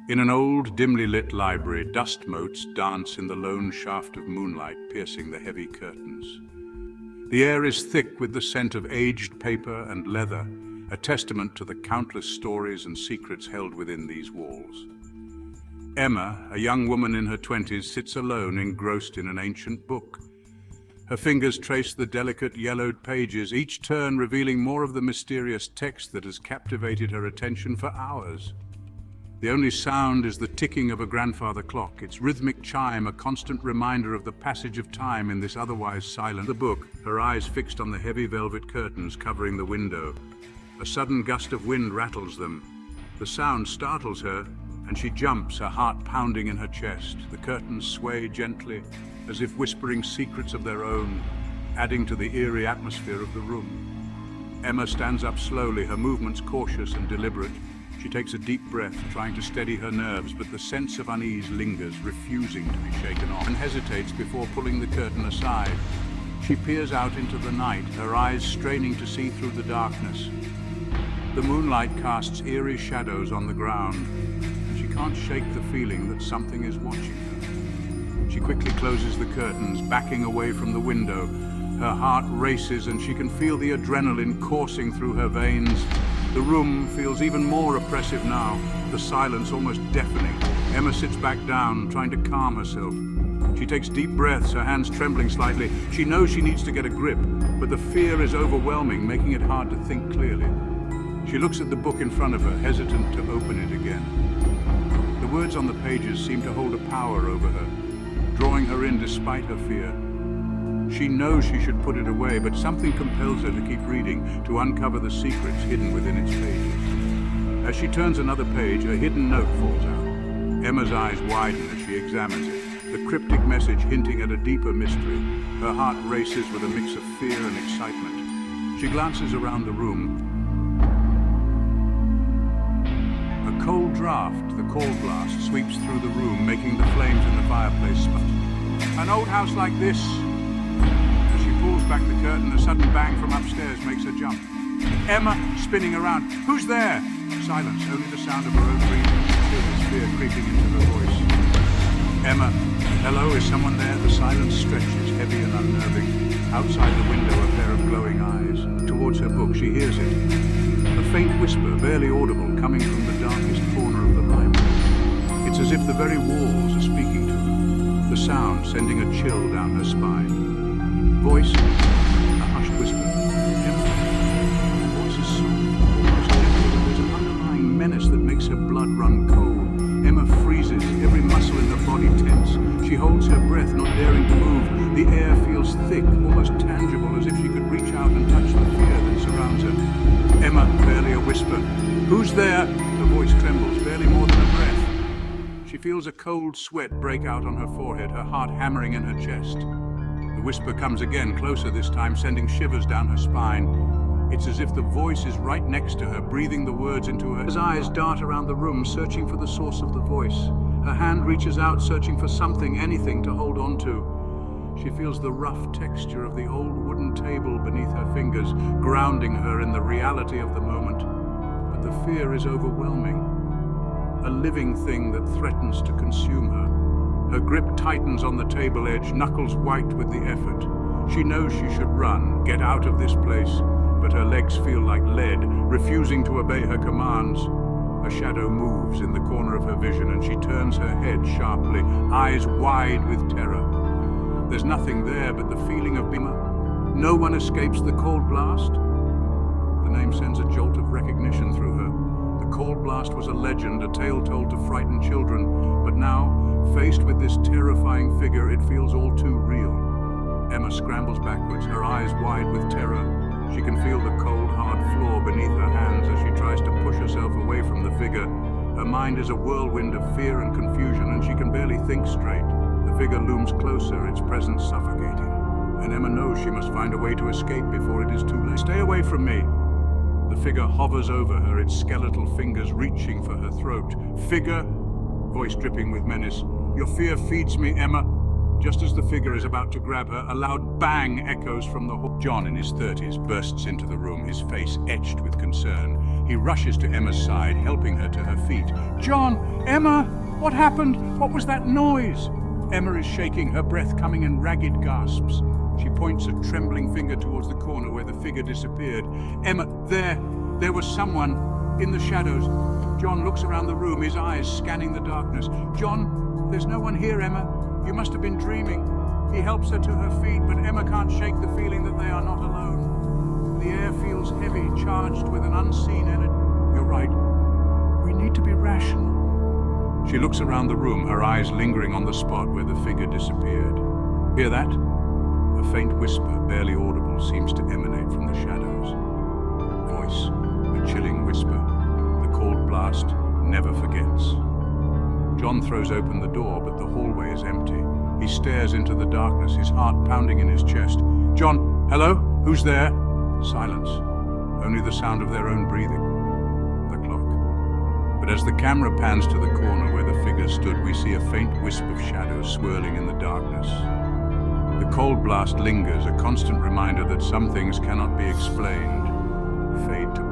In an old, dimly lit library, dust motes dance in the lone shaft of moonlight piercing the heavy curtains. The air is thick with the scent of aged paper and leather, a testament to the countless stories and secrets held within these walls. Emma, a young woman in her 20s, sits alone, engrossed in an ancient book. Her fingers trace the delicate yellowed pages, each turn revealing more of the mysterious text that has captivated her attention for hours. The only sound is the ticking of a grandfather clock, its rhythmic chime a constant reminder of the passage of time in this otherwise silent book, her eyes fixed on the heavy velvet curtains covering the window. A sudden gust of wind rattles them. The sound startles her, and she jumps, her heart pounding in her chest. The curtains sway gently, as if whispering secrets of their own, adding to the eerie atmosphere of the room. Emma stands up slowly, her movements cautious and deliberate. She takes a deep breath, trying to steady her nerves, but the sense of unease lingers, refusing to be shaken off, and hesitates before pulling the curtain aside. She peers out into the night, her eyes straining to see through the darkness. The moonlight casts eerie shadows on the ground, and she can't shake the feeling that something is watching her. She quickly closes the curtains, backing away from the window. Her heart races, and she can feel the adrenaline coursing through her veins. The room feels even more oppressive now, the silence almost deafening. Emma sits back down, trying to calm herself. She takes deep breaths, her hands trembling slightly. She knows she needs to get a grip, but the fear is overwhelming, making it hard to think clearly. She looks at the book in front of her, hesitant to open it again. The words on the pages seem to hold a power over her, drawing her in despite her fear. She knows she should put it away, but something compels her to keep reading, to uncover the secrets hidden within its pages. As she turns another page, a hidden note falls out. Emma's eyes widen as she examines it, the cryptic message hinting at a deeper mystery. Her heart races with a mix of fear and excitement. She glances around the room. A cold draft, the coal blast, sweeps through the room, making the flames in the fireplace sputter. An old house like this. As she pulls back the curtain, a sudden bang from upstairs makes her jump. Emma, spinning around. Who's there? Silence, only the sound of her own breathing. Chills, fear creeping into her voice. Emma, hello, is someone there? The silence stretches, heavy and unnerving. Outside the window, a pair of glowing eyes. Towards her book, she hears it. A faint whisper, barely audible, coming from the darkest corner of the library. It's as if the very walls are speaking to her, the sound sending a chill down her spine. Voice, a hushed whisper. Emma. The voice is soft, almost gentle, but there's an underlying menace that makes her blood run cold. Emma freezes, every muscle in her body tense. She holds her breath, not daring to move. The air feels thick, almost tangible, as if she could reach out and touch the fear that surrounds her. Emma, barely a whisper. Who's there? Her voice trembles, barely more than a breath. She feels a cold sweat break out on her forehead, her heart hammering in her chest. The whisper comes again, closer this time, sending shivers down her spine. It's as if the voice is right next to her, breathing the words into her. Her eyes dart around the room, searching for the source of the voice. Her hand reaches out, searching for something, anything to hold on to. She feels the rough texture of the old wooden table beneath her fingers, grounding her in the reality of the moment. But the fear is overwhelming, a living thing that threatens to consume her. Her grip tightens on the table edge, knuckles white with the effort. She knows she should run, get out of this place, but her legs feel like lead, refusing to obey her commands. A shadow moves in the corner of her vision, and she turns her head sharply, eyes wide with terror. There's nothing there but the feeling of Emma. No one escapes the cold blast. The name sends a jolt of recognition through her. The cold blast was a legend, a tale told to frighten children, but now, faced with this terrifying figure, it feels all too real. Emma scrambles backwards, her eyes wide with terror. She can feel the cold, hard floor beneath her hands as she tries to push herself away from the figure. Her mind is a whirlwind of fear and confusion, and she can barely think straight. The figure looms closer, its presence suffocating. And Emma knows she must find a way to escape before it is too late. Stay away from me! The figure hovers over her, its skeletal fingers reaching for her throat. Figure! Voice dripping with menace. Your fear feeds me, Emma. Just as the figure is about to grab her, a loud bang echoes from the hall. John, in his 30s, bursts into the room, his face etched with concern. He rushes to Emma's side, helping her to her feet. "John! Emma! What happened? What was that noise?" Emma is shaking, her breath coming in ragged gasps. She points a trembling finger towards the corner where the figure disappeared. "Emma, there was someone in the shadows." John looks around the room, his eyes scanning the darkness. "John, there's no one here, Emma. You must have been dreaming." He helps her to her feet, but Emma can't shake the feeling that they are not alone. The air feels heavy, charged with an unseen energy. "You're right. We need to be rational." She looks around the room, her eyes lingering on the spot where the figure disappeared. "Hear that?" A faint whisper, barely audible, seems to emanate from the shadows. Voice, a chilling whisper. The cold blast never forgets. John throws open the door, but the hallway is empty. He stares into the darkness, his heart pounding in his chest. "John, hello? Who's there?" Silence. Only the sound of their own breathing. The clock. But as the camera pans to the corner where the figure stood, we see a faint wisp of shadow swirling in the darkness. The cold blast lingers, a constant reminder that some things cannot be explained, fade to